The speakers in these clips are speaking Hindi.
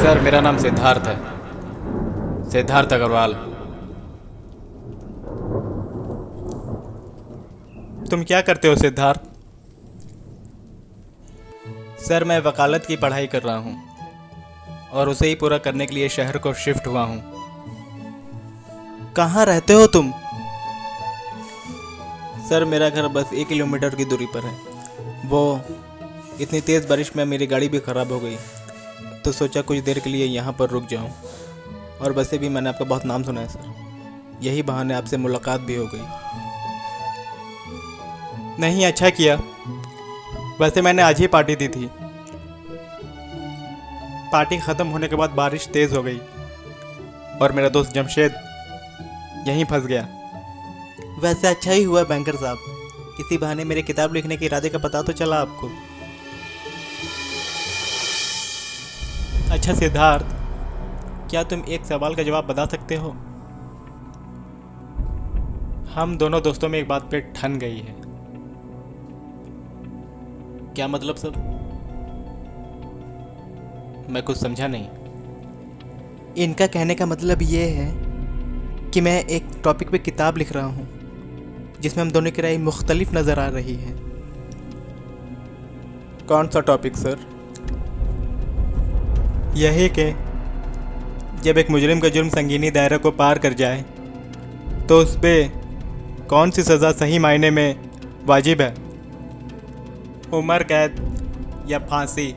सर, मेरा नाम सिद्धार्थ है, सिद्धार्थ अग्रवाल। तुम क्या करते हो सिद्धार्थ? सर, मैं वकालत की पढ़ाई कर रहा हूँ और उसे ही पूरा करने के लिए शहर को शिफ्ट हुआ हूँ। कहाँ रहते हो तुम? सर, मेरा घर बस 1 किलोमीटर की दूरी पर है। वो इतनी तेज़ बारिश में मेरी गाड़ी भी ख़राब हो गई, तो सोचा कुछ देर के लिए यहाँ पर रुक जाऊँ। और वैसे भी मैंने आपका बहुत नाम सुना है सर, यही बहाने आपसे मुलाकात भी हो गई। नहीं, अच्छा किया। वैसे मैंने आज ही पार्टी दी थी। पार्टी ख़त्म होने के बाद बारिश तेज़ हो गई और मेरा दोस्त जमशेद यहीं फंस गया। वैसे अच्छा ही हुआ बैंकर साहब, इसी बहाने मेरे किताब लिखने के इरादे का पता तो चला आपको। अच्छा सिद्धार्थ, क्या तुम एक सवाल का जवाब बता सकते हो? हम दोनों दोस्तों में एक बात पे ठन गई है। क्या मतलब सर? मैं कुछ समझा नहीं। इनका कहने का मतलब ये है कि मैं एक टॉपिक पे किताब लिख रहा हूँ जिसमें हम दोनों की राय मुख्तलिफ नज़र आ रही है। कौन सा टॉपिक सर? यही कि जब एक मुजरिम का जुर्म संगीनी दायरा को पार कर जाए तो उस पर कौन सी सज़ा सही मायने में वाजिब है, उम्र कैद या फांसी?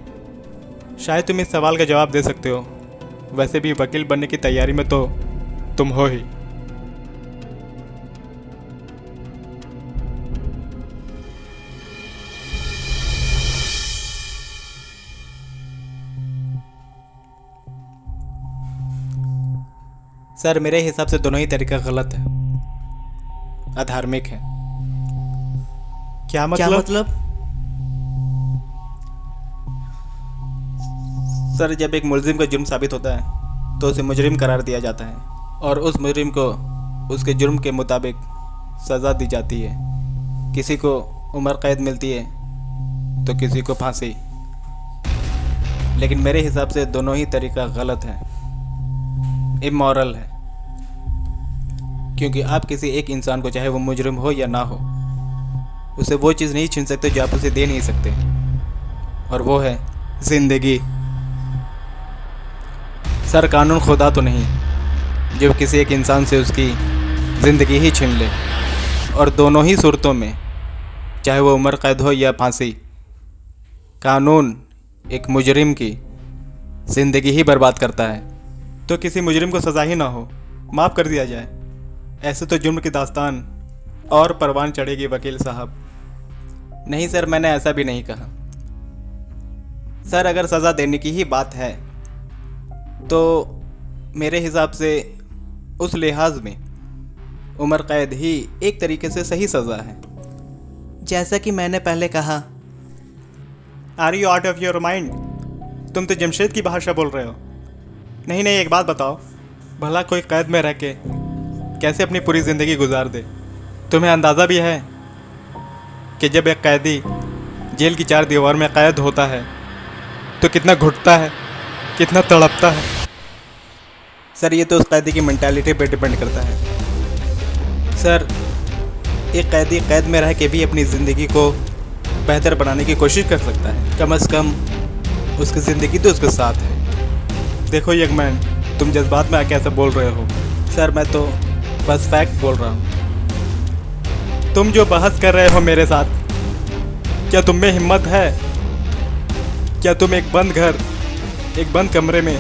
शायद तुम इस सवाल का जवाब दे सकते हो। वैसे भी वकील बनने की तैयारी में तो तुम हो ही। सर, मेरे हिसाब से दोनों ही तरीका गलत है, अधार्मिक है। क्या मतलब? सर, जब एक मुलजिम का जुर्म साबित होता है तो उसे मुजरिम करार दिया जाता है और उस मुजरिम को उसके जुर्म के मुताबिक सज़ा दी जाती है। किसी को उम्र कैद मिलती है तो किसी को फांसी। लेकिन मेरे हिसाब से दोनों ही तरीका गलत है, इमोरल है। क्योंकि आप किसी एक इंसान को, चाहे वो मुजरिम हो या ना हो, उसे वो चीज़ नहीं छीन सकते जो आप उसे दे नहीं सकते, और वो है ज़िंदगी। सर, कानून खुदा तो नहीं जो किसी एक इंसान से उसकी ज़िंदगी ही छीन ले। और दोनों ही सूरतों में, चाहे वो उम्र कैद हो या फांसी, कानून एक मुजरिम की ज़िंदगी ही बर्बाद करता है। तो किसी मुजरिम को सज़ा ही ना हो, माफ़ कर दिया जाए। ऐसे तो जुर्म की दास्तान और परवान चढ़ेगी वकील साहब। नहीं सर, मैंने ऐसा भी नहीं कहा। सर, अगर सज़ा देने की ही बात है तो मेरे हिसाब से उस लिहाज में उम्र कैद ही एक तरीके से सही सज़ा है। जैसा कि मैंने पहले कहा। Are you out of your mind? तुम तो जमशेद की भाषा बोल रहे हो। नहीं, एक बात बताओ, भला कोई कैद में रह के कैसे अपनी पूरी ज़िंदगी गुजार दे? तुम्हें अंदाज़ा भी है कि जब एक कैदी जेल की 4 दीवार में कैद होता है तो कितना घुटता है, कितना तड़पता है? सर, ये तो उस कैदी की मेंटालिटी पे डिपेंड करता है। सर, एक कैदी कैद में रह के भी अपनी ज़िंदगी को बेहतर बनाने की कोशिश कर सकता है। कम से कम उसकी ज़िंदगी तो उसके साथ है। देखो यंगमैन, तुम जज्बात में आके ऐसा बोल रहे हो। सर, मैं तो बस फैक्ट बोल रहा हूँ। तुम जो बहस कर रहे हो मेरे साथ, क्या तुम में हिम्मत है? क्या तुम एक बंद घर, एक बंद कमरे में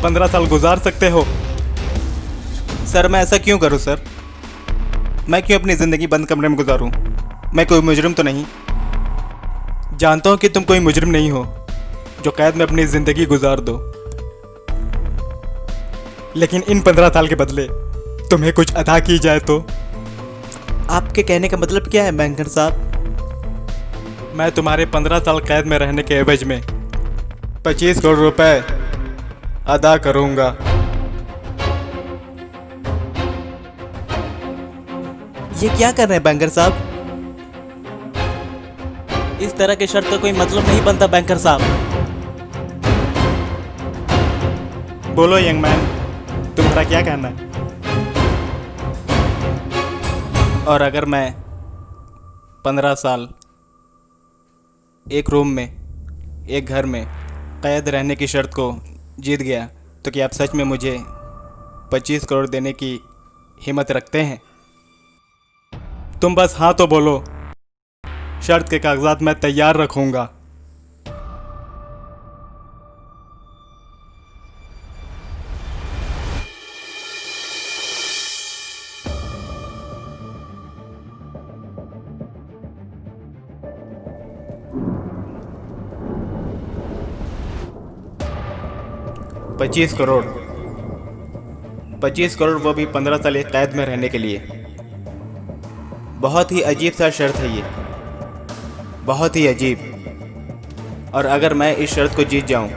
15 साल गुजार सकते हो? सर, मैं ऐसा क्यों करूँ सर? मैं क्यों अपनी ज़िंदगी बंद कमरे में गुजारूँ? मैं कोई मुजरिम तो नहीं। जानता हूँ कि तुम कोई मुजरिम नहीं हो जो कैद में अपनी ज़िंदगी गुजार दो, लेकिन इन 15 साल के बदले तुम्हें कुछ अदा की जाए तो? आपके कहने का मतलब क्या है बैंकर साहब? मैं तुम्हारे 15 साल कैद में रहने के एवज में 25 करोड़ रुपए अदा करूंगा। ये क्या कर रहे हैं बैंकर साहब? इस तरह के शर्त का कोई मतलब नहीं बनता बैंकर साहब। बोलो यंग मैन, तुम्हारा क्या कहना है? और अगर मैं 15 साल एक रूम में, एक घर में कैद रहने की शर्त को जीत गया, तो क्या आप सच में मुझे 25 करोड़ देने की हिम्मत रखते हैं? तुम बस हाँ तो बोलो, शर्त के कागजात मैं तैयार रखूंगा। पच्चीस करोड़ 25 करोड़, वो भी 15 साल एक कैद में रहने के लिए। बहुत ही अजीब सा शर्त है ये, बहुत ही अजीब। और अगर मैं इस शर्त को जीत जाऊं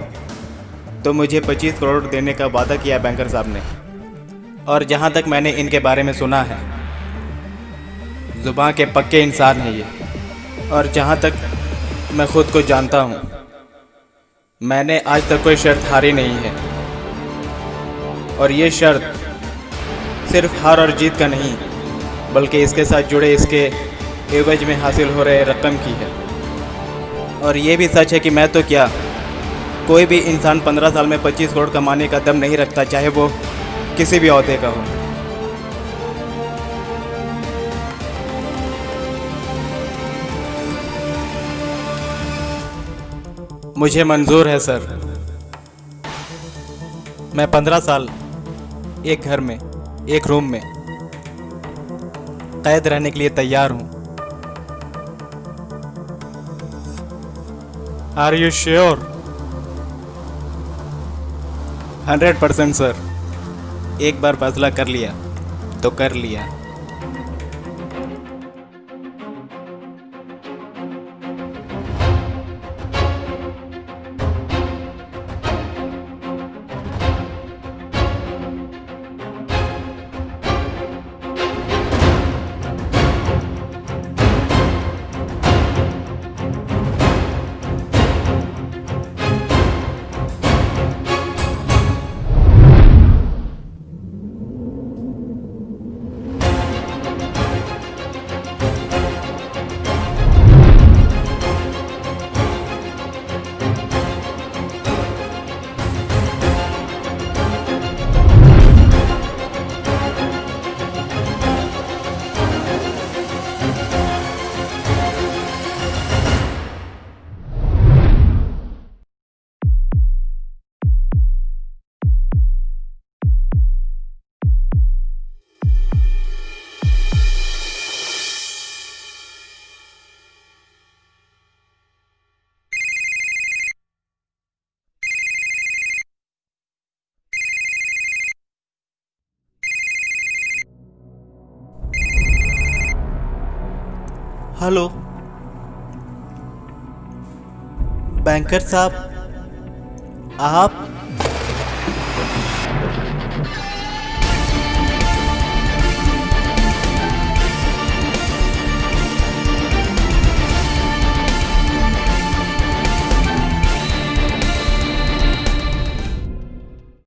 तो मुझे 25 करोड़ देने का वादा किया बैंकर साहब ने। और जहां तक मैंने इनके बारे में सुना है, जुबान के पक्के इंसान हैं ये। और जहां तक मैं खुद को जानता हूं, मैंने आज तक कोई शर्त हारी नहीं है। और ये शर्त सिर्फ हार और जीत का नहीं, बल्कि इसके साथ जुड़े इसके एवज में हासिल हो रहे रकम की है। और ये भी सच है कि मैं तो क्या, कोई भी इंसान 15 साल में 25 करोड़ कमाने का दम नहीं रखता, चाहे वो किसी भी ओहदे का हो। मुझे मंजूर है सर। मैं 15 साल एक घर में, एक रूम में कैद रहने के लिए तैयार हूं। Are you sure? 100% सर। एक बार फैसला कर लिया तो कर लिया। हेलो बैंकर साहब, आप?